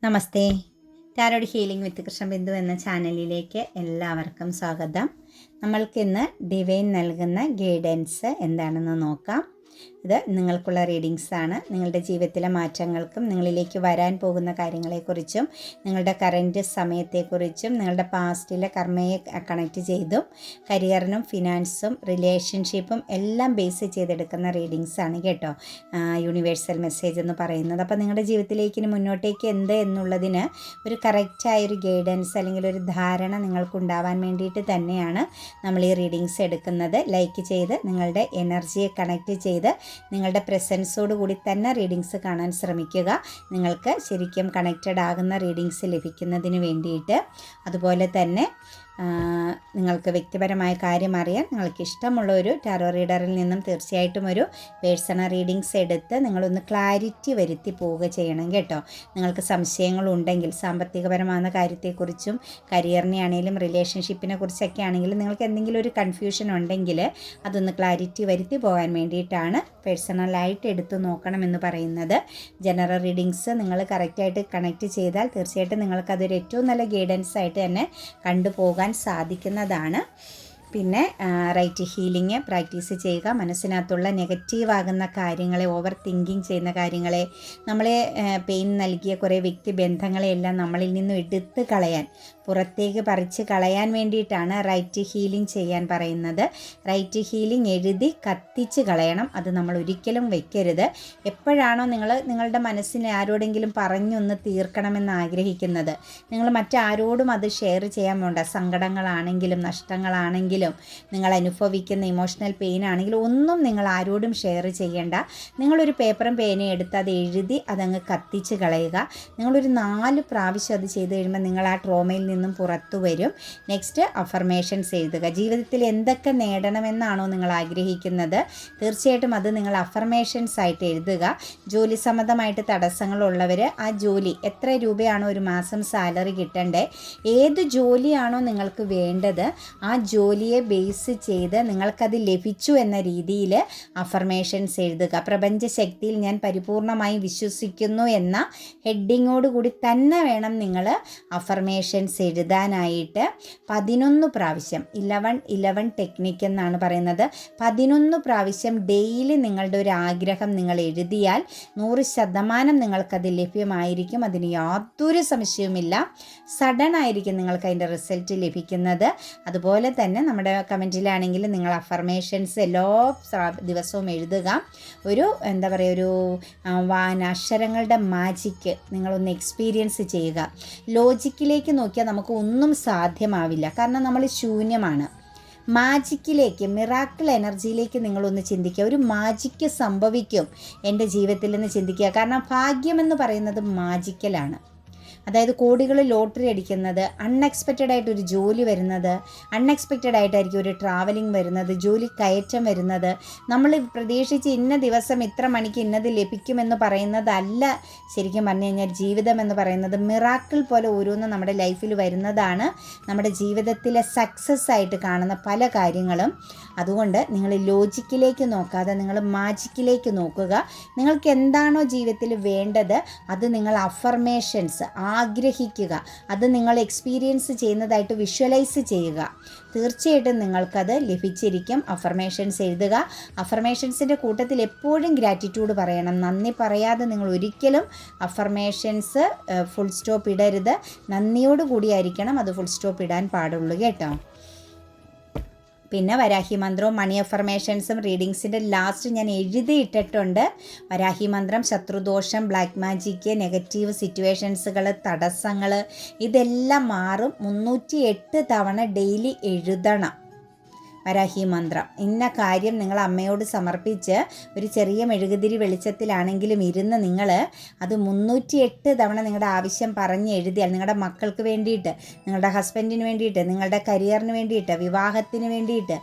നമസ്തേ. Tarot healing വിത്ത് കൃഷ്ണബിന്ദു എന്ന ചാനലിലേക്ക് എല്ലാവർക്കും സ്വാഗതം. നമ്മൾക്കിന്ന് ഡിവൈൻ നൽകുന്ന ഗൈഡൻസ് എന്താണെന്ന് നോക്കാം. ഇത് നിങ്ങൾക്കുള്ള റീഡിങ്സാണ്. നിങ്ങളുടെ ജീവിതത്തിലെ മാറ്റങ്ങൾക്കും നിങ്ങളിലേക്ക് വരാൻ പോകുന്ന കാര്യങ്ങളെക്കുറിച്ചും നിങ്ങളുടെ കറൻറ്റ് സമയത്തെക്കുറിച്ചും നിങ്ങളുടെ പാസ്റ്റിലെ കർമ്മയെ കണക്റ്റ് ചെയ്തും കരിയറിനും ഫിനാൻസും റിലേഷൻഷിപ്പും എല്ലാം ബേസ് ചെയ്തെടുക്കുന്ന റീഡിങ്സാണ് കേട്ടോ യൂണിവേഴ്സൽ മെസ്സേജ് എന്ന് പറയുന്നത്. അപ്പോൾ നിങ്ങളുടെ ജീവിതത്തിലേക്ക് ഇനി മുന്നോട്ടേക്ക് എന്ത് എന്നുള്ളതിന് ഒരു കറക്റ്റായൊരു ഗൈഡൻസ് അല്ലെങ്കിൽ ഒരു ധാരണ നിങ്ങൾക്കുണ്ടാവാൻ വേണ്ടിയിട്ട് തന്നെയാണ് നമ്മൾ ഈ റീഡിങ്സ് എടുക്കുന്നത്. ലൈക്ക് ചെയ്ത് നിങ്ങളുടെ എനർജിയെ കണക്റ്റ് ചെയ്ത് നിങ്ങളുടെ പ്രസൻസോട് കൂടി തന്നെ റീഡിങ്സ് കാണാൻ ശ്രമിക്കുക. നിങ്ങൾക്ക് ശരിക്കും കണക്റ്റഡ് ആകുന്ന റീഡിങ്സ് ലഭിക്കുന്നതിന് വേണ്ടിയിട്ട്. അതുപോലെ തന്നെ നിങ്ങൾക്ക് വ്യക്തിപരമായ കാര്യം അറിയാൻ നിങ്ങൾക്ക് ഇഷ്ടമുള്ള ഒരു ടാരോ റീഡറിൽ നിന്നും തീർച്ചയായിട്ടും ഒരു പേഴ്സണൽ റീഡിങ്സ് എടുത്ത് നിങ്ങളൊന്ന് ക്ലാരിറ്റി വരുത്തി പോവുക ചെയ്യണം കേട്ടോ. നിങ്ങൾക്ക് സംശയങ്ങളുണ്ടെങ്കിൽ സാമ്പത്തികപരമായ കാര്യത്തെക്കുറിച്ചും കരിയറിനെ ആണെങ്കിലും റിലേഷൻഷിപ്പിനെ കുറിച്ചൊക്കെ ആണെങ്കിലും നിങ്ങൾക്ക് എന്തെങ്കിലും ഒരു കൺഫ്യൂഷൻ ഉണ്ടെങ്കിൽ അതൊന്ന് ക്ലാരിറ്റി വരുത്തി പോകാൻ വേണ്ടിയിട്ടാണ് പേഴ്സണലായിട്ട് എടുത്തു നോക്കണമെന്ന് പറയുന്നത്. ജനറൽ റീഡിങ്സ് നിങ്ങൾ കറക്റ്റായിട്ട് കണക്റ്റ് ചെയ്താൽ തീർച്ചയായിട്ടും നിങ്ങൾക്കതൊരു ഏറ്റവും നല്ല ഗൈഡൻസ് ആയിട്ട് തന്നെ കണ്ടുപോകാൻ സാധിക്കുന്നതാണ്. പിന്നെ റൈറ്റ് ഹീലിംഗ് പ്രാക്ടീസ് ചെയ്യുക. മനസ്സിനകത്തുള്ള നെഗറ്റീവാകുന്ന കാര്യങ്ങളെ, ഓവർ തിങ്കിങ് ചെയ്യുന്ന കാര്യങ്ങളെ, നമ്മളെ പെയിൻ നൽകിയ കുറേ വ്യക്തിബന്ധങ്ങളെയെല്ലാം നമ്മളിൽ നിന്നും എടുത്ത് കളയാൻ, പുറത്തേക്ക് പറിച്ച് കളയാൻ വേണ്ടിയിട്ടാണ് റൈറ്റ് ഹീലിംഗ് ചെയ്യാൻ പറയുന്നത്. റൈറ്റ് ഹീലിംഗ് എഴുതി കത്തിച്ച് കളയണം. അത് നമ്മൾ ഒരിക്കലും വെക്കരുത്. എപ്പോഴാണോ നിങ്ങളുടെ മനസ്സിനെ ആരോടെങ്കിലും പറഞ്ഞൊന്ന് തീർക്കണമെന്ന് ആഗ്രഹിക്കുന്നത്, നിങ്ങൾ മറ്റാരോടും അത് ഷെയർ ചെയ്യാൻ വേണ്ട. സങ്കടങ്ങളാണെങ്കിലും നഷ്ടങ്ങളാണെങ്കിലും നിങ്ങൾ അനുഭവിക്കുന്ന ഇമോഷണൽ പെയിൻ ആണെങ്കിലും ഒന്നും നിങ്ങൾ ആരോടും ഷെയർ ചെയ്യേണ്ട. നിങ്ങളൊരു പേപ്പറും പേനയും എടുത്ത് അത് എഴുതി അതങ്ങ് കത്തിച്ച് കളയുക. നിങ്ങളൊരു 4 പ്രാവശ്യം അത് ചെയ്ത് കഴിയുമ്പോൾ നിങ്ങൾ ആ ട്രോമയിൽ നിന്നും പുറത്തു വരും. നെക്സ്റ്റ് അഫർമേഷൻസ് എഴുതുക. ജീവിതത്തിൽ എന്തൊക്കെ നേടണമെന്നാണോ നിങ്ങൾ ആഗ്രഹിക്കുന്നത് തീർച്ചയായിട്ടും അത് നിങ്ങൾ അഫർമേഷൻസ് ആയിട്ട് എഴുതുക. ജോലി സംബന്ധമായിട്ട് തടസ്സങ്ങളുള്ളവർ ആ ജോലി എത്ര രൂപയാണോ ഒരു മാസം സാലറി കിട്ടണ്ടേ, ഏത് ജോലിയാണോ നിങ്ങൾക്ക് വേണ്ടത് ആ ജോലിയെ ബേസ് ചെയ്ത് നിങ്ങൾക്കത് ലഭിച്ചു എന്ന രീതിയിൽ അഫർമേഷൻസ് എഴുതുക. പ്രപഞ്ചശക്തിയിൽ ഞാൻ പരിപൂർണമായി വിശ്വസിക്കുന്നു എന്ന ഹെഡിങ്ങോട് കൂടി തന്നെ വേണം നിങ്ങൾ അഫർമേഷൻസ് എഴുതാനായിട്ട്. 11 പ്രാവശ്യം 11 ടെക്നിക്ക് എന്നാണ് പറയുന്നത്. 11 പ്രാവശ്യം ഡെയിലി നിങ്ങളുടെ ഒരു ആഗ്രഹം നിങ്ങൾ എഴുതിയാൽ 100% നിങ്ങൾക്കത് ലഭ്യമായിരിക്കും. അതിന് യാതൊരു സംശയവുമില്ല. സഡൻ ആയിരിക്കും നിങ്ങൾക്ക് അതിൻ്റെ റിസൾട്ട് ലഭിക്കുന്നത്. അതുപോലെ തന്നെ നമ്മുടെ കമൻറ്റിലാണെങ്കിൽ നിങ്ങൾ അഫർമേഷൻസ് എല്ലാ ദിവസവും എഴുതുക. ഒരു എന്താ പറയുക, ഒരു അക്ഷരങ്ങളുടെ മാജിക്ക് നിങ്ങളൊന്ന് എക്സ്പീരിയൻസ് ചെയ്യുക. ലോജിക്കിലേക്ക് നോക്കിയാൽ നമുക്ക് ഒന്നും സാധ്യമാവില്ല, കാരണം നമ്മൾ ശൂന്യമാണ്. മാജിക്കിലേക്ക്, മിറാക്കിൾ എനർജിയിലേക്ക് നിങ്ങളൊന്ന് ചിന്തിക്കുക. ഒരു മാജിക്ക് സംഭവിക്കും എൻ്റെ ജീവിതത്തിൽ നിന്ന് ചിന്തിക്കുക. കാരണം ഭാഗ്യമെന്ന് പറയുന്നത് മാജിക്കലാണ്. അതായത് കോടികൾ ലോട്ടറി അടിക്കുന്നത്, അൺഎക്സ്പെക്റ്റഡ് ആയിട്ടൊരു ജോലി വരുന്നത്, അൺഎക്സ്പെക്റ്റഡ് ആയിട്ടായിരിക്കും ഒരു ട്രാവലിംഗ് വരുന്നത്, ജോലി കയറ്റം വരുന്നത്. നമ്മൾ പ്രതീക്ഷിച്ച് ഇന്ന ദിവസം ഇത്ര മണിക്ക് ഇന്നത് ലഭിക്കുമെന്ന് പറയുന്നതല്ല ശരിക്കും പറഞ്ഞു കഴിഞ്ഞാൽ ജീവിതം എന്ന് പറയുന്നത്. മിറാക്കിൾ പോലെ ഓരോന്നും നമ്മുടെ ലൈഫിൽ വരുന്നതാണ് നമ്മുടെ ജീവിതത്തിലെ സക്സസ് ആയിട്ട് കാണുന്ന പല കാര്യങ്ങളും. അതുകൊണ്ട് നിങ്ങൾ ലോജിക്കിലേക്ക് നോക്കാതെ നിങ്ങൾ മാജിക്കിലേക്ക് നോക്കുക. നിങ്ങൾക്ക് എന്താണോ ജീവിതത്തിൽ വേണ്ടത് അത് നിങ്ങൾ അഫർമേഷൻസ് ആഗ്രഹിക്കുക. അത് നിങ്ങൾ എക്സ്പീരിയൻസ് ചെയ്യുന്നതായിട്ട് വിഷ്വലൈസ് ചെയ്യുക. തീർച്ചയായിട്ടും നിങ്ങൾക്കത് ലഭിച്ചിരിക്കും. അഫർമേഷൻസ് എഴുതുക. അഫർമേഷൻസിൻ്റെ കൂട്ടത്തിൽ എപ്പോഴും ഗ്രാറ്റിറ്റ്യൂഡ് പറയണം. നന്ദി പറയാതെ നിങ്ങൾ ഒരിക്കലും അഫർമേഷൻസ് ഫുൾ സ്റ്റോപ്പ് ഇടരുത്. നന്ദിയോട് കൂടിയായിരിക്കണം അത് ഫുൾ സ്റ്റോപ്പ് ഇടാൻ പാടുള്ളൂ കേട്ടോ. പിന്നെ വരാഹി മന്ത്രവും മണി അഫർമേഷൻസും റീഡിങ്സിൻ്റെ ലാസ്റ്റ് ഞാൻ എഴുതിയിട്ടിട്ടുണ്ട്. വരാഹി മന്ത്രം ശത്രുദോഷം, ബ്ലാക്ക് മാജിക്ക്, നെഗറ്റീവ് സിറ്റുവേഷൻസുകൾ, തടസ്സങ്ങൾ ഇതെല്ലാം മാറും. 308 തവണ ഡെയിലി എഴുതണം വരാഹി മന്ത്രം. ഇന്ന കാര്യം നിങ്ങൾ അമ്മയോട് സമർപ്പിച്ച് ഒരു ചെറിയ മെഴുകുതിരി വെളിച്ചത്തിലാണെങ്കിലും ഇരുന്ന് നിങ്ങൾ അത് 308 തവണ നിങ്ങളുടെ ആവശ്യം പറഞ്ഞ് എഴുതിയാൽ നിങ്ങളുടെ മക്കൾക്ക് വേണ്ടിയിട്ട്, നിങ്ങളുടെ ഹസ്ബൻഡിന് വേണ്ടിയിട്ട്, നിങ്ങളുടെ കരിയറിന് വേണ്ടിയിട്ട്, വിവാഹത്തിന് വേണ്ടിയിട്ട്,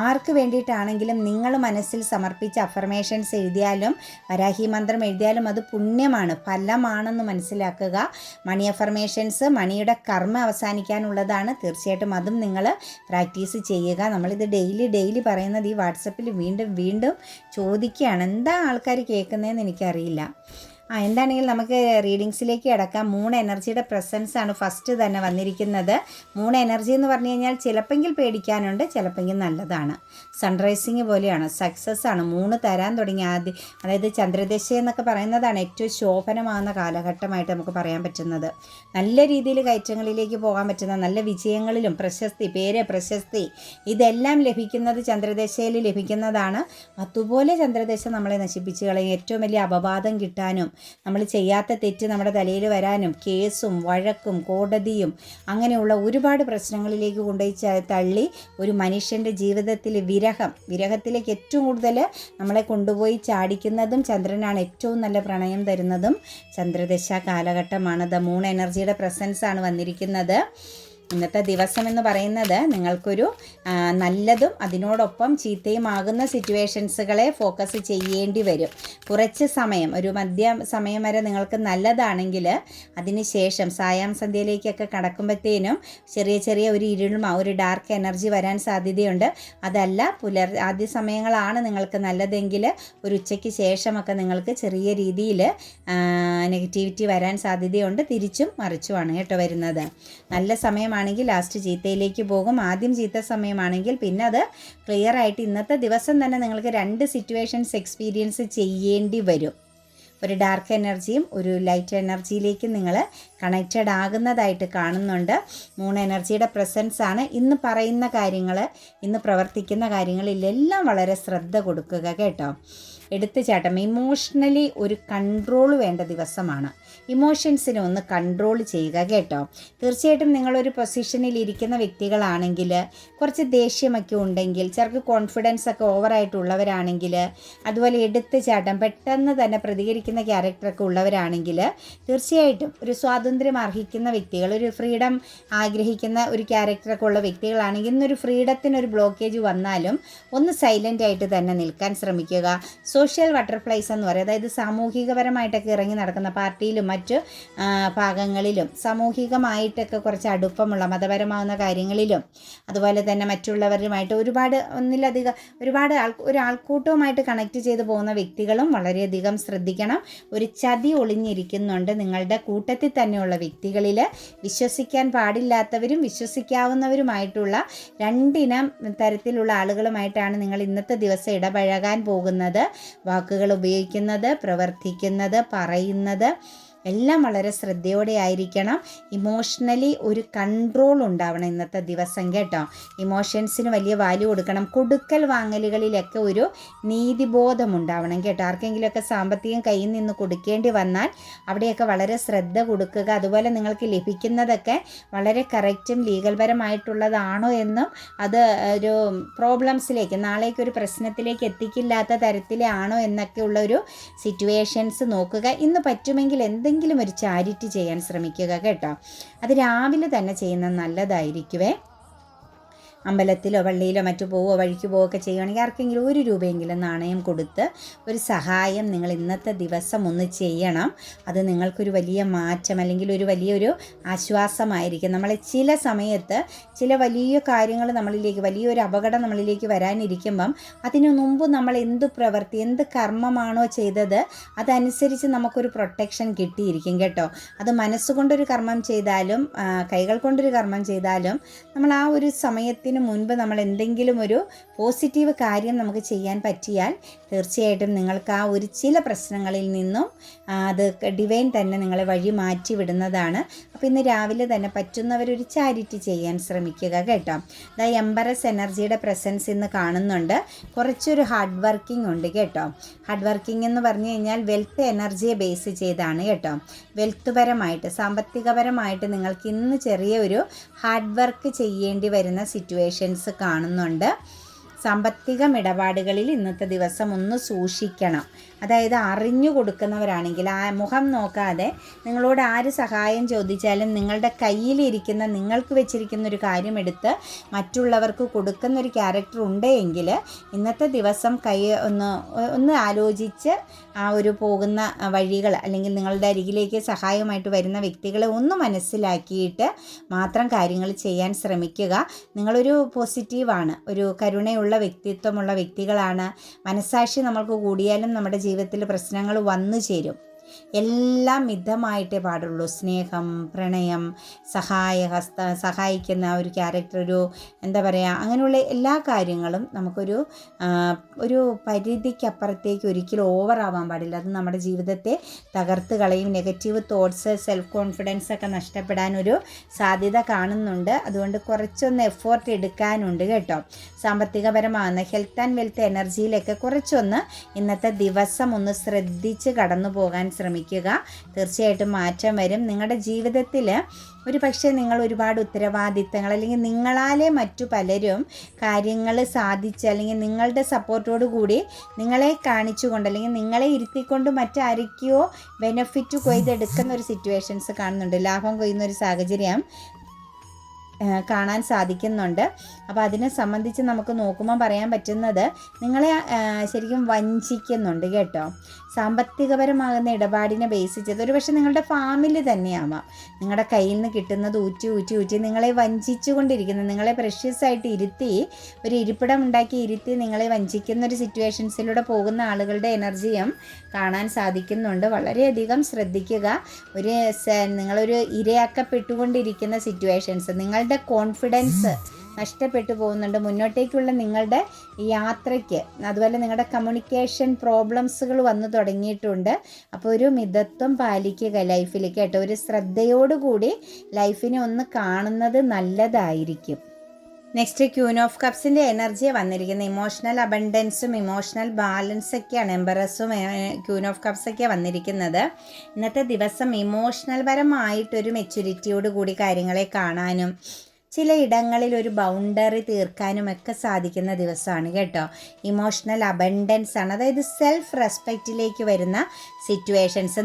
ആർക്ക് വേണ്ടിയിട്ടാണെങ്കിലും നിങ്ങൾ മനസ്സിൽ സമർപ്പിച്ച അഫർമേഷൻസ് എഴുതിയാലും വരാഹി മന്ത്രം എഴുതിയാലും അത് പുണ്യമാണ്, ഫലമാണെന്ന് മനസ്സിലാക്കുക. മണി അഫർമേഷൻസ് മണിയുടെ കർമ്മ അവസാനിക്കാനുള്ളതാണ്. തീർച്ചയായിട്ടും അതും നിങ്ങൾ പ്രാക്ടീസ് ചെയ്യുക. നമ്മളിത് ഡെയിലി പറയുന്നത് ഈ വാട്സപ്പിൽ വീണ്ടും ചോദിക്കുകയാണ്. എന്താ ആൾക്കാർ കേൾക്കുന്നതെന്ന് എനിക്കറിയില്ല. എന്താണെങ്കിലും നമുക്ക് റീഡിങ്സിലേക്ക് കിടക്കാം. മൂൺ എനർജിയുടെ പ്രസൻസ് ആണ് ഫസ്റ്റ് തന്നെ വന്നിരിക്കുന്നത്. മൂൺ എനർജി എന്ന് പറഞ്ഞു കഴിഞ്ഞാൽ ചിലപ്പെങ്കിൽ പേടിക്കാനുണ്ട്, ചിലപ്പെങ്കിൽ നല്ലതാണ്. സൺറൈസിങ് പോലെയാണ്, സക്സസ് ആണ്. മൂണ് തരാൻ തുടങ്ങി ആദ്യം, അതായത് ചന്ദ്രദശ എന്നൊക്കെ പറയുന്നതാണ് ഏറ്റവും ശോഭനമാകുന്ന കാലഘട്ടമായിട്ട് നമുക്ക് പറയാൻ പറ്റുന്നത്. നല്ല രീതിയിൽ കയറ്റങ്ങളിലേക്ക് പോകാൻ പറ്റുന്ന, നല്ല വിജയങ്ങളിലും പ്രശസ്തി ഇതെല്ലാം ലഭിക്കുന്നത് ചന്ദ്രദശയിൽ ലഭിക്കുന്നതാണ്. അതുപോലെ ചന്ദ്രദശ നമ്മളെ നശിപ്പിച്ച് കളയും. ഏറ്റവും വലിയ അപവാദം കിട്ടാനും, നമ്മൾ ചെയ്യാത്ത തെറ്റ് നമ്മുടെ തലയിൽ വരാനും, കേസും വഴക്കും കോടതിയും അങ്ങനെയുള്ള ഒരുപാട് പ്രശ്നങ്ങളിലേക്ക് കൊണ്ടുപോയി തള്ളി ഒരു മനുഷ്യൻ്റെ ജീവിതത്തിൽ വിരഹത്തിലേക്ക് ഏറ്റവും കൂടുതൽ നമ്മളെ കൊണ്ടുപോയി ചാടിക്കുന്നതും ചന്ദ്രനാണ്. ഏറ്റവും നല്ല പ്രണയം തരുന്നതും ചന്ദ്രദശ കാലഘട്ടമാണ്. ദ മൂൺ എനർജിയുടെ പ്രസൻസ് ആണ് വന്നിരിക്കുന്നത്. ഇന്നത്തെ ദിവസം എന്ന് പറയുന്നത് നിങ്ങൾക്കൊരു നല്ലതും അതിനോടൊപ്പം ചീത്തയുമാകുന്ന സിറ്റുവേഷൻസുകളെ ഫോക്കസ് ചെയ്യേണ്ടി വരും. കുറച്ച് സമയം, ഒരു മധ്യ സമയം വരെ നിങ്ങൾക്ക് നല്ലതാണെങ്കിൽ അതിന് ശേഷം സായാം സന്ധ്യയിലേക്കൊക്കെ കടക്കുമ്പോഴത്തേനും ചെറിയ ഒരു ഒരു ഡാർക്ക് എനർജി വരാൻ സാധ്യതയുണ്ട്. അതല്ല ആദ്യ സമയങ്ങളാണ് നിങ്ങൾക്ക് നല്ലതെങ്കിൽ ഒരു ഉച്ചയ്ക്ക് ശേഷമൊക്കെ നിങ്ങൾക്ക് ചെറിയ രീതിയിൽ നെഗറ്റിവിറ്റി വരാൻ സാധ്യതയുണ്ട്. തിരിച്ചും മറിച്ചുമാണ് കേട്ടോ വരുന്നത്. നല്ല സമയമാണെങ്കിൽ ലാസ്റ്റ് ചീത്തയിലേക്ക് പോകും. ആദ്യം ചീത്ത സമയമാണെങ്കിൽ പിന്നെ അത് ക്ലിയർ ആയിട്ട് ഇന്നത്തെ ദിവസം തന്നെ നിങ്ങൾക്ക് 2 സിറ്റുവേഷൻസ് എക്സ്പീരിയൻസ് ചെയ്യേണ്ടി വരും. ഒരു ഡാർക്ക് എനർജിയും ഒരു ലൈറ്റ് എനർജിയിലേക്കും നിങ്ങൾ കണക്റ്റഡ് ആകുന്നതായിട്ട് കാണുന്നുണ്ട്. മൂൺ എനർജിയുടെ പ്രസൻസ് ആണ്. ഇന്ന് പറയുന്ന കാര്യങ്ങൾ, ഇന്ന് പ്രവർത്തിക്കുന്ന കാര്യങ്ങളിലെല്ലാം വളരെ ശ്രദ്ധ കൊടുക്കുക കേട്ടോ. എടുത്തുചാട്ടം, ഇമോഷണലി ഒരു കൺട്രോൾ വേണ്ട ദിവസമാണ്. ഇമോഷൻസിനെ ഒന്ന് കൺട്രോൾ ചെയ്യുക കേട്ടോ. തീർച്ചയായിട്ടും നിങ്ങളൊരു പൊസിഷനിൽ ഇരിക്കുന്ന വ്യക്തികളാണെങ്കിൽ, കുറച്ച് ദേഷ്യമൊക്കെ ഉണ്ടെങ്കിൽ, ചിലർക്ക് കോൺഫിഡൻസ് ഒക്കെ ഓവറായിട്ടുള്ളവരാണെങ്കിൽ, അതുപോലെ എടുത്തുചാട്ടം പെട്ടെന്ന് തന്നെ പ്രതികരിക്കുന്ന ക്യാരക്ടറൊക്കെ ഉള്ളവരാണെങ്കിൽ, തീർച്ചയായിട്ടും ഒരു സ്വാതന്ത്ര്യം അർഹിക്കുന്ന വ്യക്തികൾ, ഒരു ഫ്രീഡം ആഗ്രഹിക്കുന്ന ഒരു ക്യാരക്ടറൊക്കെ ഉള്ള വ്യക്തികളാണെങ്കിൽ ഇന്നൊരു ഫ്രീഡത്തിനൊരു ബ്ലോക്കേജ് വന്നാലും ഒന്ന് സൈലൻ്റ് ആയിട്ട് തന്നെ നിൽക്കാൻ ശ്രമിക്കുക. സോഷ്യൽ ബട്ടർഫ്ലൈസ് എന്ന് പറയും, അതായത് സാമൂഹികപരമായിട്ടൊക്കെ ഇറങ്ങി നടക്കുന്ന പാർട്ടിയിലും മറ്റ് ഭാഗങ്ങളിലും സാമൂഹികമായിട്ടൊക്കെ കുറച്ച് അടുപ്പമുള്ള മതപരമാകുന്ന കാര്യങ്ങളിലും അതുപോലെ തന്നെ മറ്റുള്ളവരുമായിട്ട് ഒരുപാട് ആൾക്കൂട്ടവുമായിട്ട് കണക്ട് ചെയ്ത് പോകുന്ന വ്യക്തികളും വളരെയധികം ശ്രദ്ധിക്കണം. ഒരു ചതി ഒളിഞ്ഞിരിക്കുന്നുണ്ട് നിങ്ങളുടെ കൂട്ടത്തിൽ തന്നെയുള്ള വ്യക്തികളിൽ. വിശ്വസിക്കാൻ പാടില്ലാത്തവരും വിശ്വസിക്കാവുന്നവരുമായിട്ടുള്ള 2 ഇനം തരത്തിലുള്ള ആളുകളുമായിട്ടാണ് നിങ്ങൾ ഇന്നത്തെ ദിവസം ഇടപഴകാൻ പോകുന്നത്. വാക്കുകൾ ഉപയോഗിക്കുന്നത്, പ്രവർത്തിക്കുന്നത്, പറയുന്നത് എല്ലാം വളരെ ശ്രദ്ധയോടെ ആയിരിക്കണം. ഇമോഷണലി ഒരു കൺട്രോൾ ഉണ്ടാവണം ഇന്നത്തെ ദിവസം കേട്ടോ. ഇമോഷൻസിന് വലിയ വാല്യൂ കൊടുക്കണം. കൊടുക്കൽ വാങ്ങലുകളിലൊക്കെ ഒരു നീതിബോധം ഉണ്ടാവണം കേട്ടോ. ആർക്കെങ്കിലുമൊക്കെ സാമ്പത്തികം കയ്യിൽ നിന്ന് കൊടുക്കേണ്ടി വന്നാൽ അവിടെയൊക്കെ വളരെ ശ്രദ്ധ കൊടുക്കുക. അതുപോലെ നിങ്ങൾക്ക് ലഭിക്കുന്നതൊക്കെ വളരെ കറക്റ്റും ലീഗൽപരമായിട്ടുള്ളതാണോ എന്നും, അത് ഒരു പ്രോബ്ലംസിലേക്ക്, നാളേക്കൊരു പ്രശ്നത്തിലേക്ക് എത്തിക്കില്ലാത്ത തരത്തിലാണോ എന്നൊക്കെയുള്ള ഒരു സിറ്റുവേഷൻസ് നോക്കുക. ഇന്ന് പറ്റുമെങ്കിൽ എന്തെങ്കിലും ഒരു ചാരിറ്റി ചെയ്യാൻ ശ്രമിക്കുക കേട്ടോ. അത് രാവിലെ തന്നെ ചെയ്യുന്നത് നല്ലതായിരിക്കുമേ. അമ്പലത്തിലോ പള്ളിയിലോ മറ്റു വഴിക്ക് പോവുകയൊക്കെ ചെയ്യുകയാണെങ്കിൽ ആർക്കെങ്കിലും 1 രൂപയെങ്കിലും നാണയം കൊടുത്ത് ഒരു സഹായം നിങ്ങൾ ഇന്നത്തെ ദിവസം ഒന്ന് ചെയ്യണം. അത് നിങ്ങൾക്കൊരു വലിയ മാറ്റം അല്ലെങ്കിൽ ഒരു വലിയൊരു ആശ്വാസമായിരിക്കും. നമ്മളെ ചില സമയത്ത് ചില വലിയ കാര്യങ്ങൾ നമ്മളിലേക്ക്, വലിയൊരു അപകടം നമ്മളിലേക്ക് വരാനിരിക്കുമ്പം അതിനു മുമ്പ് നമ്മൾ എന്ത് കർമ്മമാണോ ചെയ്തത് അതനുസരിച്ച് നമുക്കൊരു പ്രൊട്ടക്ഷൻ കിട്ടിയിരിക്കും കേട്ടോ. അത് മനസ്സുകൊണ്ടൊരു കർമ്മം ചെയ്താലും കൈകൾ കൊണ്ടൊരു കർമ്മം ചെയ്താലും നമ്മൾ ആ ഒരു സമയത്തിന് മുൻപ് നമ്മൾ എന്തെങ്കിലും ഒരു പോസിറ്റീവ് കാര്യം നമുക്ക് ചെയ്യാൻ പറ്റിയാൽ തീർച്ചയായിട്ടും നിങ്ങൾക്ക് ആ ഒരു ചില പ്രശ്നങ്ങളിൽ നിന്നും അത് ഡിവൈൻ തന്നെ നിങ്ങളെ വഴി മാറ്റി വിടുന്നതാണ്. അപ്പോൾ ഇന്ന് രാവിലെ തന്നെ പറ്റുന്നവരൊരു ചാരിറ്റി ചെയ്യാൻ ശ്രമിക്കുക കേട്ടോ. എംബറസ് എനർജിയുടെ പ്രസൻസ് ഇന്ന് കാണുന്നുണ്ട്. കുറച്ചൊരു ഹാർഡ് വർക്കിംഗ് ഉണ്ട് കേട്ടോ. ഹാർഡ് വർക്കിംഗ് എന്ന് പറഞ്ഞു കഴിഞ്ഞാൽ വെൽത്ത് എനർജിയെ ബേസ് ചെയ്താണ് കേട്ടോ. വെൽത്ത് പരമായിട്ട്, സാമ്പത്തികപരമായിട്ട് നിങ്ങൾക്ക് ഇന്ന് ചെറിയൊരു ഹാർഡ് വർക്ക് ചെയ്യേണ്ടി വരുന്ന സിറ്റുവേഷൻസ് കാണുന്നുണ്ട്. സാമ്പത്തിക ഇടപാടുകളിൽ ഇന്നത്തെ ദിവസം ഒന്ന് സൂക്ഷിക്കണം. അതായത് അറിഞ്ഞു കൊടുക്കുന്നവരാണെങ്കിൽ ആ മുഖം നോക്കാതെ നിങ്ങളോട് ആര് സഹായം ചോദിച്ചാലും നിങ്ങളുടെ കയ്യിലിരിക്കുന്ന, നിങ്ങൾക്ക് വെച്ചിരിക്കുന്ന ഒരു കാര്യം എടുത്ത് മറ്റുള്ളവർക്ക് കൊടുക്കുന്ന ഒരു ക്യാരക്ടർ ഉണ്ടെങ്കിൽ ഇന്നത്തെ ദിവസം ഒന്ന് ആലോചിച്ച് ആ ഒരു പോകുന്ന വഴികൾ അല്ലെങ്കിൽ നിങ്ങളുടെ അരികിലേക്ക് സഹായമായിട്ട് വരുന്ന വ്യക്തികളെ ഒന്ന് മനസ്സിലാക്കിയിട്ട് മാത്രം കാര്യങ്ങൾ ചെയ്യാൻ ശ്രമിക്കുക. നിങ്ങളൊരു പോസിറ്റീവാണ്, ഒരു കരുണയുള്ള വ്യക്തിത്വമുള്ള വ്യക്തികളാണ്. മനസ്സാക്ഷി നമ്മൾക്ക് കൂടിയാലും നമ്മുടെ ജീവിതത്തിൽ പ്രശ്നങ്ങൾ വന്നു ചേരും. എല്ലാം മിതമായിട്ടേ പാടുള്ളൂ. സ്നേഹം, പ്രണയം, സഹായിക്കുന്ന ഒരു ക്യാരക്ടർ, ഒരു എന്താ പറയുക, അങ്ങനെയുള്ള എല്ലാ കാര്യങ്ങളും നമുക്കൊരു ഒരു പരിധിക്കപ്പുറത്തേക്ക് ഒരിക്കലും ഓവറാവാൻ പാടില്ല. അത് നമ്മുടെ ജീവിതത്തെ തകർത്ത് കളയും. നെഗറ്റീവ് തോട്ട്സ്, സെൽഫ് കോൺഫിഡൻസ് ഒക്കെ നഷ്ടപ്പെടാനൊരു സാധ്യത കാണുന്നുണ്ട്. അതുകൊണ്ട് കുറച്ചൊന്ന് എഫേർട്ട് എടുക്കാനുണ്ട് കേട്ടോ. സാമ്പത്തികപരമാകുന്ന ഹെൽത്ത് ആൻഡ് വെൽത്ത് എനർജിയിലൊക്കെ കുറച്ചൊന്ന് ഇന്നത്തെ ദിവസം ഒന്ന് ശ്രദ്ധിച്ച് കടന്നു പോകാൻ ശ്രമിക്കുക. തീർച്ചയായിട്ടും മാറ്റം വരും. നിങ്ങളുടെ ജീവിതത്തിൽ ഒരു പക്ഷേ നിങ്ങൾ ഒരുപാട് ഉത്തരവാദിത്തങ്ങൾ, അല്ലെങ്കിൽ നിങ്ങളാലെ മറ്റു പലരും കാര്യങ്ങൾ സാധിച്ച്, അല്ലെങ്കിൽ നിങ്ങളുടെ സപ്പോർട്ടോടു കൂടി നിങ്ങളെ കാണിച്ചുകൊണ്ട്, അല്ലെങ്കിൽ നിങ്ങളെ ഇരുത്തിക്കൊണ്ട് മറ്റാരൊക്കെയോ ബെനിഫിറ്റ് കൊയ്തെടുക്കുന്ന ഒരു സിറ്റുവേഷൻസ് കാണുന്നുണ്ട്. ലാഭം കൊയ്യുന്ന ഒരു സാഹചര്യം കാണാൻ സാധിക്കുന്നുണ്ട്. അപ്പോൾ അതിനെ സംബന്ധിച്ച് നമുക്ക് നോക്കുമ്പോൾ പറയാൻ പറ്റുന്നത്, നിങ്ങളെ ശരിക്കും വഞ്ചിക്കുന്നുണ്ട് കേട്ടോ. സാമ്പത്തികപരമാകുന്ന ഇടപാടിനെ ബേസ് ചെയ്ത് ഒരു പക്ഷേ നിങ്ങളുടെ ഫാമിലി തന്നെയാവാം. നിങ്ങളുടെ കയ്യിൽ നിന്ന് കിട്ടുന്നത് ഊറ്റി നിങ്ങളെ വഞ്ചിച്ചു കൊണ്ടിരിക്കുന്ന, നിങ്ങളെ പ്രഷ്യസ് ആയിട്ട് ഇരുത്തി, ഒരു ഇരിപ്പിടം ഉണ്ടാക്കി ഇരുത്തി നിങ്ങളെ വഞ്ചിക്കുന്ന ഒരു സിറ്റുവേഷൻസിലൂടെ പോകുന്ന ആളുകളുടെ എനർജിയും കാണാൻ സാധിക്കുന്നുണ്ട്. വളരെയധികം ശ്രദ്ധിക്കുക. നിങ്ങളൊരു ഇരയാക്കപ്പെട്ടുകൊണ്ടിരിക്കുന്ന സിറ്റുവേഷൻസ്, നിങ്ങളുടെ കോൺഫിഡൻസ് നഷ്ടപ്പെട്ടു പോകുന്നുണ്ട്. മുന്നോട്ടേക്കുള്ള നിങ്ങളുടെ യാത്രയ്ക്ക്, അതുപോലെ നിങ്ങളുടെ കമ്മ്യൂണിക്കേഷൻ പ്രോബ്ലംസുകൾ വന്നു തുടങ്ങിയിട്ടുണ്ട്. അപ്പോൾ ഒരു മിതത്വം പാലിക്കുക ലൈഫിൽ കേട്ടോ. ഒരു ശ്രദ്ധയോടുകൂടി ലൈഫിനെ ഒന്ന് കാണുന്നത് നല്ലതായിരിക്കും. നെക്സ്റ്റ് ക്യൂൻ ഓഫ് കപ്സിൻ്റെ എനർജി വന്നിരിക്കുന്നത്. ഇമോഷണൽ അബണ്ടൻസും ഇമോഷണൽ ബാലൻസൊക്കെയാണ്. എംബറസും ക്യൂൻ ഓഫ് കപ്സൊക്കെയാണ് വന്നിരിക്കുന്നത്. ഇന്നത്തെ ദിവസം ഇമോഷണൽ പരമായിട്ടൊരു മെച്യൂരിറ്റിയോട് കൂടി കാര്യങ്ങളെ കാണാനും ചില ഇടങ്ങളിൽ ഒരു ബൗണ്ടറി തീർക്കാനുമൊക്കെ സാധിക്കുന്ന ദിവസമാണ് കേട്ടോ. ഇമോഷണൽ അബണ്ടൻസ് ആണ്, അതായത് സെൽഫ് റെസ്പെക്റ്റിലേക്ക് വരുന്ന സിറ്റുവേഷൻസ്.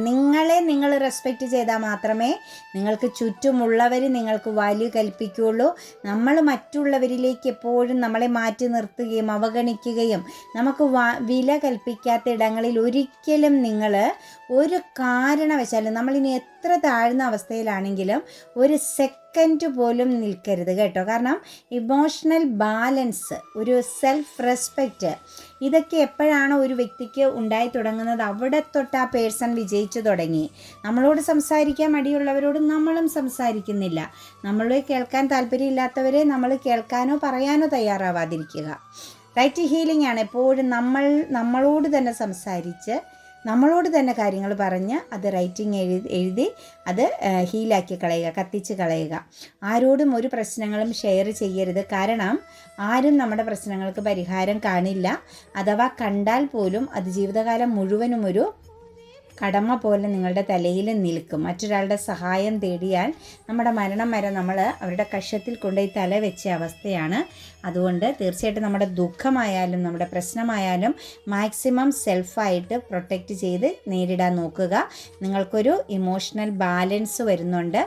നിങ്ങൾ റെസ്പെക്റ്റ് ചെയ്താൽ മാത്രമേ നിങ്ങൾക്ക് ചുറ്റുമുള്ളവർ നിങ്ങൾക്ക് വാല്യൂ കൽപ്പിക്കുകയുള്ളൂ. നമ്മൾ മറ്റുള്ളവരിലേക്ക് എപ്പോഴും നമ്മളെ മാറ്റി നിർത്തുകയും അവഗണിക്കുകയും നമുക്ക് വില കൽപ്പിക്കാത്ത ഇടങ്ങളിൽ ഒരിക്കലും നിങ്ങൾ ഒരു കാരണവശാലും, നമ്മളിനി എത്ര താഴ്ന്ന അവസ്ഥയിലാണെങ്കിലും ഒരു സെക്കൻഡ് പോലും നിൽക്കരുത് കേട്ടോ. കാരണം ഇമോഷണൽ ബാലൻസ്, ഒരു സെൽഫ് റെസ്പെക്റ്റ്, ഇതൊക്കെ എപ്പോഴാണോ ഒരു വ്യക്തിക്ക് ഉണ്ടായി തുടങ്ങുന്നത് അവിടെ തൊട്ട് ആ പേഴ്സൺ വിജയിച്ചു തുടങ്ങി. നമ്മളോട് സംസാരിക്കാൻ മടിയുള്ളവരോട് നമ്മളും സംസാരിക്കുന്നില്ല. നമ്മളെ കേൾക്കാൻ താല്പര്യമില്ലാത്തവരെ നമ്മൾ കേൾക്കാനോ പറയാനോ തയ്യാറാവാതിരിക്കുക. റൈറ്റ് ഹീലിംഗ് ആണ് എപ്പോഴും നമ്മളോട് തന്നെ സംസാരിച്ച്, നമ്മളോട് തന്നെ കാര്യങ്ങൾ പറഞ്ഞ് അത് റൈറ്റിംഗ് എഴുതി അത് ഹീലാക്കി കളയുക, കത്തിച്ച് കളയുക. ആരോടും ഒരു പ്രശ്നങ്ങളും ഷെയർ ചെയ്യരുത്. കാരണം ആരും നമ്മുടെ പ്രശ്നങ്ങൾക്ക് പരിഹാരം കാണില്ല. അഥവാ കണ്ടാൽ പോലും അത് ജീവിതകാലം മുഴുവനും ഒരു കടമ പോലെ നിങ്ങളുടെ തലയിൽ നിൽക്കും. മറ്റൊരാളുടെ സഹായം തേടിയാൽ നമ്മുടെ മരണം വരെ നമ്മൾ അവരുടെ കക്ഷത്തിൽ കൊണ്ടുപോയി തല വെച്ച അവസ്ഥയാണ്. അതുകൊണ്ട് തീർച്ചയായിട്ടും നമ്മുടെ ദുഃഖമായാലും നമ്മുടെ പ്രശ്നമായാലും മാക്സിമം സെൽഫായിട്ട് പ്രൊട്ടക്റ്റ് ചെയ്ത് നേരിടാൻ നോക്കുക. നിങ്ങൾക്കൊരു ഇമോഷണൽ ബാലൻസ് വരുന്നുണ്ട്,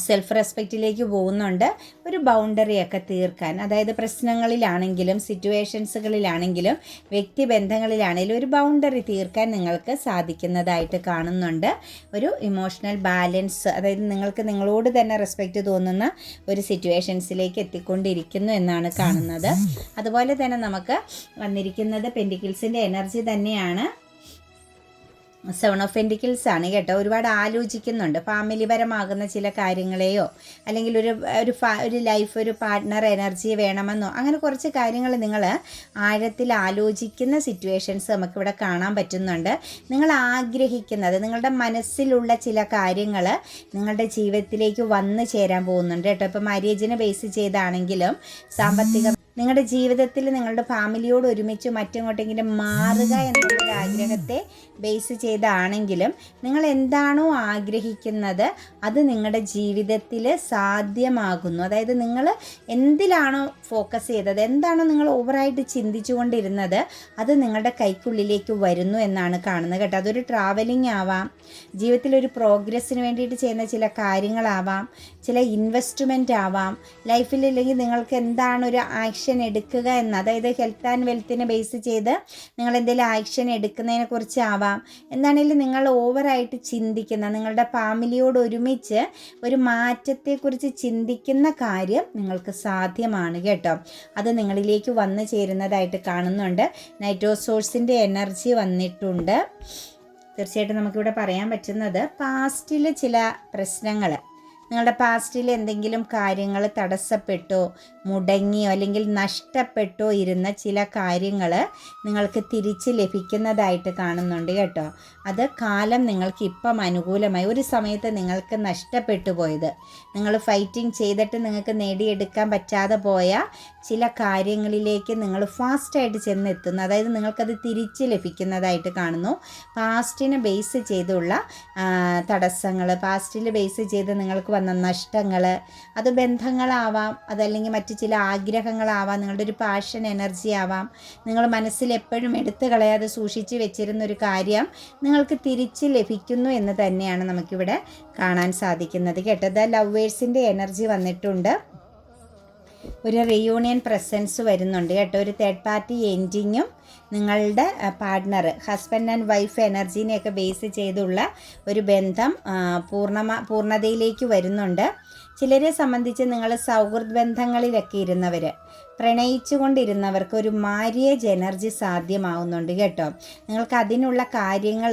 സെൽഫ് റെസ്പെക്റ്റിലേക്ക് പോകുന്നുണ്ട്. ഒരു ബൗണ്ടറിയൊക്കെ തീർക്കാൻ, അതായത് പ്രശ്നങ്ങളിലാണെങ്കിലും സിറ്റുവേഷൻസുകളിലാണെങ്കിലും വ്യക്തിബന്ധങ്ങളിലാണെങ്കിലും ഒരു ബൗണ്ടറി തീർക്കാൻ നിങ്ങൾക്ക് സാധിക്കുന്നതായിട്ട് കാണുന്നുണ്ട്. ഒരു ഇമോഷണൽ ബാലൻസ്, അതായത് നിങ്ങൾക്ക് നിങ്ങളോട് തന്നെ റെസ്പെക്റ്റ് തോന്നുന്ന ഒരു സിറ്റുവേഷൻസിലേക്ക് എത്തിക്കൊണ്ടിരിക്കുന്നു എന്നാണ് കാണുന്നത്. അതുപോലെ തന്നെ നമുക്ക് വന്നിരിക്കുന്നത് പെൻറ്റിക്കിൾസിൻ്റെ എനർജി തന്നെയാണ്. 7 ഓഫ് പെൻറ്റിക്കിൾസ് ആണ് കേട്ടോ. ഒരുപാട് ആലോചിക്കുന്നുണ്ട്. ഫാമിലി പരമാകുന്ന ചില കാര്യങ്ങളെയോ, അല്ലെങ്കിൽ ഒരു ലൈഫ്, ഒരു പാർട്ട്ണർ എനർജി വേണമെന്നോ, അങ്ങനെ കുറച്ച് കാര്യങ്ങൾ നിങ്ങൾ ആഴത്തിൽ ആലോചിക്കുന്ന സിറ്റുവേഷൻസ് നമുക്കിവിടെ കാണാൻ പറ്റുന്നുണ്ട്. നിങ്ങൾ ആഗ്രഹിക്കുന്നത്, നിങ്ങളുടെ മനസ്സിലുള്ള ചില കാര്യങ്ങൾ നിങ്ങളുടെ ജീവിതത്തിലേക്ക് വന്നു ചേരാൻ പോകുന്നുണ്ട് കേട്ടോ. ഇപ്പോൾ മാര്യേജിനെ ബേസ് ചെയ്താണെങ്കിലും, സാമ്പത്തിക, നിങ്ങളുടെ ജീവിതത്തിൽ നിങ്ങളുടെ ഫാമിലിയോട് ഒരുമിച്ച് മറ്റെങ്ങോട്ടെങ്കിലും മാറുക എന്നുള്ളൊരു ആഗ്രഹത്തെ ബേസ് ചെയ്താണെങ്കിലും, നിങ്ങൾ എന്താണോ ആഗ്രഹിക്കുന്നത് അത് നിങ്ങളുടെ ജീവിതത്തിൽ സാധ്യമാകുന്നു. അതായത് നിങ്ങൾ എന്തിലാണോ ഫോക്കസ് ചെയ്തത്, എന്താണോ നിങ്ങൾ ഓവറായിട്ട് ചിന്തിച്ചു കൊണ്ടിരുന്നത്, അത് നിങ്ങളുടെ കൈക്കുള്ളിലേക്ക് വരുന്നു എന്നാണ് കാണുന്നത് കേട്ടോ. അതൊരു ട്രാവലിംഗ് ആവാം, ജീവിതത്തിലൊരു പ്രോഗ്രസ്സിന് വേണ്ടിയിട്ട് ചെയ്യുന്ന ചില കാര്യങ്ങളാവാം, ചില ഇൻവെസ്റ്റ്മെൻ്റ് ആവാം, ലൈഫിൽ അല്ലെങ്കിൽ നിങ്ങൾക്ക് എന്താണ് ഒരു ആക്ഷൻ എടുക്കുക എന്ന്, അതായത് ഹെൽത്ത് ആൻഡ് വെൽത്തിനെ ബേസ് ചെയ്ത് നിങ്ങൾ എന്തെങ്കിലും ആക്ഷൻ എടുക്കുന്നതിനെ കുറിച്ചാവാം. എന്താണെങ്കിലും നിങ്ങൾ ഓവറായിട്ട് ചിന്തിക്കുന്ന, നിങ്ങളുടെ ഫാമിലിയോട് ഒരുമിച്ച് ഒരു മാറ്റത്തെക്കുറിച്ച് ചിന്തിക്കുന്ന കാര്യം നിങ്ങൾക്ക് സാധ്യമാണ് കേട്ടോ. അത് നിങ്ങളിലേക്ക് വന്നു ചേരുന്നതായിട്ട് കാണുന്നുണ്ട്. നൈറ്റ് ഓഫ് സോഴ്സിൻ്റെ എനർജി വന്നിട്ടുണ്ട്. തീർച്ചയായിട്ടും നമുക്കിവിടെ പറയാൻ പറ്റുന്നത് പാസ്റ്റിൽ ചില പ്രശ്നങ്ങൾ, നിങ്ങളുടെ പാസ്റ്റിൽ എന്തെങ്കിലും കാര്യങ്ങൾ തടസ്സപ്പെട്ടോ മുടങ്ങിയോ അല്ലെങ്കിൽ നഷ്ടപ്പെട്ടോ ഇരുന്ന ചില കാര്യങ്ങൾ നിങ്ങൾക്ക് തിരിച്ച് ലഭിക്കുന്നതായിട്ട് കാണുന്നുണ്ട് കേട്ടോ. അത് കാലം നിങ്ങൾക്ക് ഇപ്പം അനുകൂലമായി, ഒരു സമയത്ത് നിങ്ങൾക്ക് നഷ്ടപ്പെട്ടു പോയത്, നിങ്ങൾ ഫൈറ്റിംഗ് ചെയ്തിട്ട് നിങ്ങൾക്ക് നേടിയെടുക്കാൻ പറ്റാതെ പോയ ചില കാര്യങ്ങളിലേക്ക് നിങ്ങൾ ഫാസ്റ്റായിട്ട് ചെന്നെത്തുന്നു. അതായത് നിങ്ങൾക്കത് തിരിച്ച് ലഭിക്കുന്നതായിട്ട് കാണുന്നു. പാസ്റ്റിനെ ബേസ് ചെയ്തുള്ള തടസ്സങ്ങൾ, പാസ്റ്റിൽ ബേസ് ചെയ്ത് നിങ്ങൾക്ക് വന്ന നഷ്ടങ്ങൾ, അത് ബന്ധങ്ങളാവാം, അതല്ലെങ്കിൽ മറ്റ് ചില ആഗ്രഹങ്ങളാവാം, നിങ്ങളുടെ ഒരു പാഷൻ എനർജി ആവാം, നിങ്ങൾ മനസ്സിൽ എപ്പോഴും എടുത്തു കളയാതെ സൂക്ഷിച്ച് വെച്ചിരുന്ന ഒരു കാര്യം നിങ്ങൾക്ക് തിരിച്ച് ലഭിക്കുന്നു എന്ന് തന്നെയാണ് നമുക്കിവിടെ കാണാൻ സാധിക്കുന്നത് കേട്ടോ. ലവേഴ്സിൻ്റെ എനർജി വന്നിട്ടുണ്ട്, ഒരു റീയൂണിയൻ പ്രസൻസ് വരുന്നുണ്ട് കേട്ടോ. ഒരു തേർഡ് പാർട്ടി എൻഡിങ്ങും നിങ്ങളുടെ പാർട്ട്ണർ, ഹസ്ബൻഡ് ആൻഡ് വൈഫ് എനർജീനെയൊക്കെ ബേസ് ചെയ്തുള്ള ഒരു ബന്ധം പൂർണ്ണതയിലേക്ക് വരുന്നുണ്ട്. ചിലരെ സംബന്ധിച്ച് നിങ്ങൾ സൗഹൃദ ബന്ധങ്ങളിലൊക്കെ ഇരുന്നവർ, പ്രണയിച്ചു കൊണ്ടിരുന്നവർക്ക് ഒരു മാര്യേജ് എനർജി സാധ്യമാവുന്നുണ്ട് കേട്ടോ. നിങ്ങൾക്ക് അതിനുള്ള കാര്യങ്ങൾ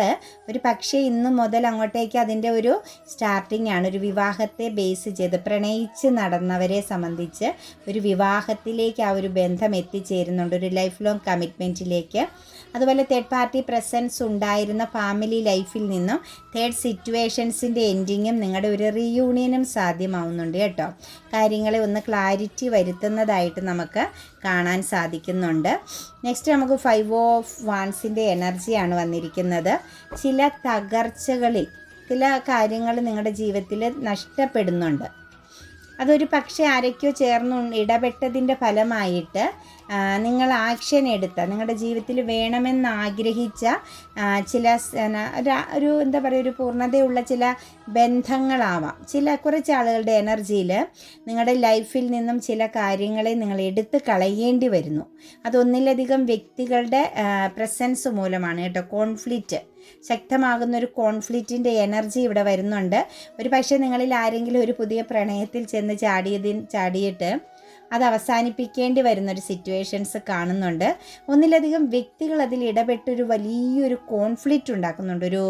ഒരു പക്ഷേ ഇന്ന് മുതൽ അങ്ങോട്ടേക്ക് അതിൻ്റെ ഒരു സ്റ്റാർട്ടിംഗ് ആണ്. ഒരു വിവാഹത്തെ ബേസ് ചെയ്ത് പ്രണയിച്ച് നടന്നവരെ സംബന്ധിച്ച് ഒരു വിവാഹത്തിലേക്ക് ആ ഒരു ബന്ധം എത്തിച്ചേരുന്നുണ്ട്, ഒരു ലൈഫ് ലോങ് കമ്മിറ്റ്മെൻറ്റിലേക്ക്. അതുപോലെ തേർഡ് പാർട്ടി പ്രസൻസ് ഉണ്ടായിരുന്ന ഫാമിലി ലൈഫിൽ നിന്നും തേർഡ് സിറ്റുവേഷൻസിൻ്റെ എൻഡിങ്ങും നിങ്ങളുടെ ഒരു റീയൂണിയനും സാധ്യമാവുന്നുണ്ട് കേട്ടോ. കാര്യങ്ങളെ ഒന്ന് ക്ലാരിറ്റി വരുത്തുന്നതായിട്ട് നമുക്ക് കാണാൻ സാധിക്കുന്നുണ്ട്. നെക്സ്റ്റ് നമുക്ക് 5 ഓഫ് വാൻസിൻ്റെ എനർജിയാണ് വന്നിരിക്കുന്നത്. ചില തകർച്ചകളിൽ ചില കാര്യങ്ങൾ നിങ്ങളുടെ ജീവിതത്തിൽ നഷ്ടപ്പെടുന്നുണ്ട്. അതൊരു പക്ഷേ ആരൊക്കെയോ ചേർന്ന് ഇടപെട്ടതിൻ്റെ ഫലമായിട്ട് നിങ്ങൾ ആക്ഷൻ എടുത്ത, നിങ്ങളുടെ ജീവിതത്തിൽ വേണമെന്ന് ആഗ്രഹിച്ച ചില ഒരു എന്താ പറയുക, ഒരു പൂർണ്ണതയുള്ള ചില ബന്ധങ്ങളാവാം. കുറച്ച് ആളുകളുടെ എനർജിയിൽ നിങ്ങളുടെ ലൈഫിൽ നിന്നും ചില കാര്യങ്ങളെ നിങ്ങൾ എടുത്ത് കളയേണ്ടി വരുന്നു. അതൊന്നിലധികം വ്യക്തികളുടെ പ്രസൻസ് മൂലമാണ് കേട്ടോ. കോൺഫ്ലിക്റ്റ്, ശക്തമാകുന്നൊരു കോൺഫ്ലിക്റ്റിൻ്റെ എനർജി ഇവിടെ വരുന്നുണ്ട്. ഒരു പക്ഷേ നിങ്ങളിൽ ആരെങ്കിലും ഒരു പുതിയ പ്രണയത്തിൽ ചെന്ന് ചാടിയിട്ട് അത് അവസാനിപ്പിക്കേണ്ടി വരുന്നൊരു സിറ്റുവേഷൻസ് കാണുന്നുണ്ട്. ഒന്നിലധികം വ്യക്തികൾ അതിൽ ഇടപെട്ടൊരു വലിയൊരു കോൺഫ്ലിക്റ്റ് ഉണ്ടാക്കുന്നുണ്ട്, ഒരു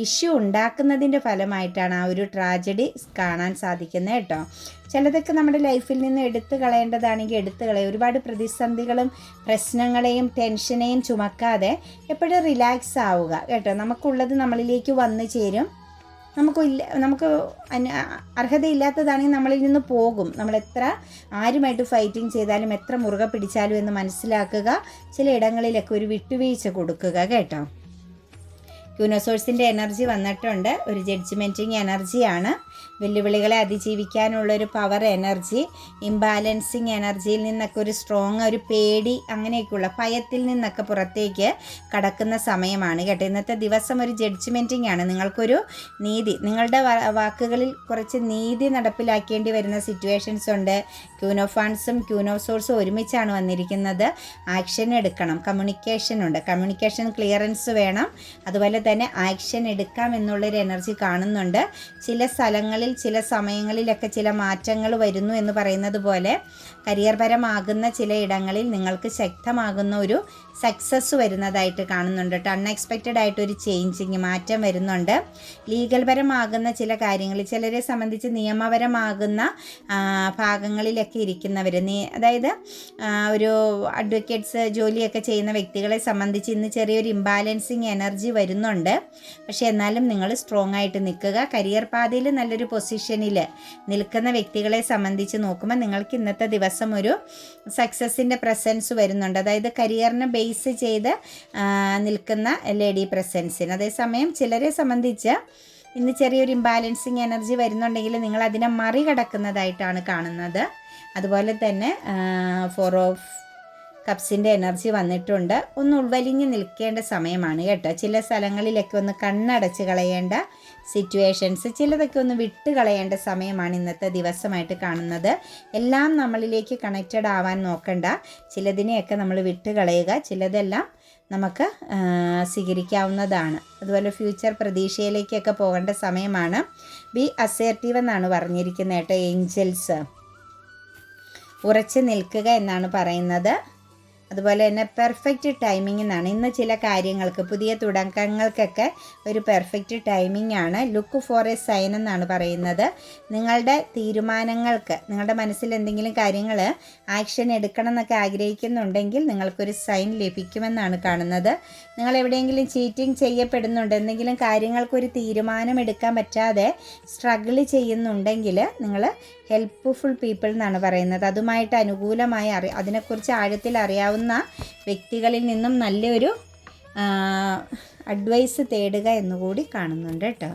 ഇഷ്യൂ ഉണ്ടാക്കുന്നതിൻ്റെ ഫലമായിട്ടാണ് ആ ഒരു ട്രാജഡി കാണാൻ സാധിക്കുന്നത് കേട്ടോ. ചിലതൊക്കെ നമ്മുടെ ലൈഫിൽ നിന്ന് എടുത്തു കളയേണ്ടതാണെങ്കിൽ എടുത്തു കളയും. ഒരുപാട് പ്രതിസന്ധികളും പ്രശ്നങ്ങളെയും ടെൻഷനെയും ചുമക്കാതെ എപ്പോഴും റിലാക്സ് ആവുക കേട്ടോ. നമുക്കുള്ളത് നമ്മളിലേക്ക് വന്നു ചേരും. നമുക്ക് അർഹതയില്ലാത്തതാണെങ്കിൽ നമ്മളിൽ നിന്ന് പോകും. നമ്മളെത്ര ആരുമായിട്ട് ഫൈറ്റിംഗ് ചെയ്താലും എത്ര മുറുകെ പിടിച്ചാലും എന്ന് മനസ്സിലാക്കുക. ചില ഇടങ്ങളിലൊക്കെ ഒരു വിട്ടുവീഴ്ച കൊടുക്കുക കേട്ടോ. യൂണിവേഴ്സിൻ്റെ എനർജി വന്നിട്ടുണ്ട്, ഒരു ജഡ്ജ്മെൻറ്റിങ് എനർജിയാണ്. വെല്ലുവിളികളെ അതിജീവിക്കാനുള്ളൊരു പവർ എനർജി, ഇംബാലൻസിങ് എനർജിയിൽ നിന്നൊക്കെ ഒരു സ്ട്രോങ്, ഒരു പേടി, അങ്ങനെയൊക്കെയുള്ള ഭയത്തിൽ നിന്നൊക്കെ പുറത്തേക്ക് കടക്കുന്ന സമയമാണ് കേട്ടോ. ഇന്നത്തെ ദിവസം ഒരു ജഡ്ജ്മെൻറ്റിങ് ആണ്. നിങ്ങൾക്കൊരു നീതി, നിങ്ങളുടെ വാക്കുകളിൽ കുറച്ച് നീതി നടപ്പിലാക്കേണ്ടി വരുന്ന സിറ്റുവേഷൻസ് ഉണ്ട്. ക്യൂൻ ഓഫ് വാൻസും ക്യൂൻ ഓഫ് സോഴ്സും ഒരുമിച്ചാണ് വന്നിരിക്കുന്നത്. ആക്ഷൻ എടുക്കണം, കമ്മ്യൂണിക്കേഷൻ ഉണ്ട്, കമ്മ്യൂണിക്കേഷൻ ക്ലിയറൻസ് വേണം. അതുപോലെ തന്നെ ആക്ഷൻ എടുക്കാം എന്നുള്ളൊരു എനർജി കാണുന്നുണ്ട്. ചില സ്ഥലങ്ങളിൽ ചില സമയങ്ങളിലൊക്കെ ചില മാറ്റങ്ങൾ വരുന്നു എന്ന് പറയുന്നത് പോലെ കരിയർ പരമാകുന്ന ചില ഇടങ്ങളിൽ നിങ്ങൾക്ക് ശക്തമാകുന്ന ഒരു സക്സസ് വരുന്നതായിട്ട് കാണുന്നുണ്ട് കേട്ടോ. അൺഎക്സ്പെക്റ്റഡ് ആയിട്ടൊരു ചേഞ്ചിങ്, മാറ്റം വരുന്നുണ്ട്. ലീഗൽ പരമാകുന്ന ചില കാര്യങ്ങളിൽ, ചിലരെ സംബന്ധിച്ച് നിയമപരമാകുന്ന ഭാഗങ്ങളിലൊക്കെ ഇരിക്കുന്നവർ, അതായത് ഒരു അഡ്വക്കേറ്റ്സ് ജോലിയൊക്കെ ചെയ്യുന്ന വ്യക്തികളെ സംബന്ധിച്ച് ഇന്ന് ചെറിയൊരു ഇംബാലൻസിങ് എനർജി വരുന്നുണ്ട്. പക്ഷേ എന്നാലും നിങ്ങൾ സ്ട്രോങ് ആയിട്ട് നിൽക്കുക. കരിയർ പാതയിൽ നല്ലൊരു പൊസിഷനിൽ നിൽക്കുന്ന വ്യക്തികളെ സംബന്ധിച്ച് നോക്കുമ്പോൾ നിങ്ങൾക്ക് ഇന്നത്തെ ദിവസം ഒരു സക്സസിൻ്റെ പ്രസൻസ് വരുന്നുണ്ട്. അതായത് കരിയറിനെ ബേസ് ചെയ്ത് നിൽക്കുന്ന ലേഡി പ്രസൻസിന്. അതേസമയം ചിലരെ സംബന്ധിച്ച് ഇന്ന് ചെറിയൊരു ഇംബാലൻസിങ് എനർജി വരുന്നുണ്ടെങ്കിൽ നിങ്ങൾ അതിനെ മറികടക്കുന്നതായിട്ടാണ് കാണുന്നത്. അതുപോലെ തന്നെ 4 ഓഫ് കപ്സിൻ്റെ എനർജി വന്നിട്ടുണ്ട്. ഒന്ന് ഉൾവലിഞ്ഞ് നിൽക്കേണ്ട സമയമാണ് കേട്ടോ. ചില സ്ഥലങ്ങളിലൊക്കെ ഒന്ന് കണ്ണടച്ച് കളയേണ്ട സിറ്റുവേഷൻസ്, ചിലതൊക്കെ ഒന്ന് വിട്ട് കളയേണ്ട സമയമാണ് ഇന്നത്തെ ദിവസമായിട്ട് കാണുന്നത്. എല്ലാം നമ്മളിലേക്ക് കണക്റ്റഡ് ആവാൻ നോക്കണ്ട. ചിലതിനെയൊക്കെ നമ്മൾ വിട്ട് കളയുക, ചിലതെല്ലാം നമുക്ക് സ്വീകരിക്കാവുന്നതാണ്. അതുപോലെ ഫ്യൂച്ചർ പ്രതീക്ഷയിലേക്കൊക്കെ പോകേണ്ട സമയമാണ്. ബി അസേർട്ടീവ് എന്നാണ് പറഞ്ഞിരിക്കുന്നത് കേട്ടോ. ഏഞ്ചൽസ് ഉറച്ചു നിൽക്കുക എന്നാണ് പറയുന്നത്. അതുപോലെ തന്നെ പെർഫെക്റ്റ് ടൈമിംഗ് എന്നാണ്. ഇന്ന് ചില കാര്യങ്ങൾക്ക് പുതിയ തുടക്കങ്ങൾക്കൊക്കെ ഒരു പെർഫെക്റ്റ് ടൈമിംഗ് ആണ്. ലുക്ക് ഫോർ എ സൈൻ എന്നാണ് പറയുന്നത്. നിങ്ങളുടെ തീരുമാനങ്ങൾക്ക്, നിങ്ങളുടെ മനസ്സിൽ എന്തെങ്കിലും കാര്യങ്ങൾ ആക്ഷൻ എടുക്കണം എന്നൊക്കെ ആഗ്രഹിക്കുന്നുണ്ടെങ്കിൽ നിങ്ങൾക്കൊരു സൈൻ ലഭിക്കുമെന്നാണ് കാണുന്നത്. നിങ്ങൾ എവിടെയെങ്കിലും ചീറ്റിംഗ് ചെയ്യപ്പെടുന്നുണ്ട്, എന്തെങ്കിലും കാര്യങ്ങൾക്കൊരു തീരുമാനം എടുക്കാൻ പറ്റാതെ സ്ട്രഗിൾ ചെയ്യുന്നുണ്ടെങ്കിൽ നിങ്ങൾ ഹെൽപ്ഫുൾ പീപ്പിൾ എന്നാണ് പറയുന്നത്. അതുമായിട്ട് അനുകൂലമായി അതിനെക്കുറിച്ച് ആഴത്തിൽ അറിയാവുന്ന വ്യക്തികളിൽ നിന്നും നല്ലൊരു അഡ്വൈസ് തേടുക എന്നുകൂടി കാണുന്നുണ്ട് കേട്ടോ.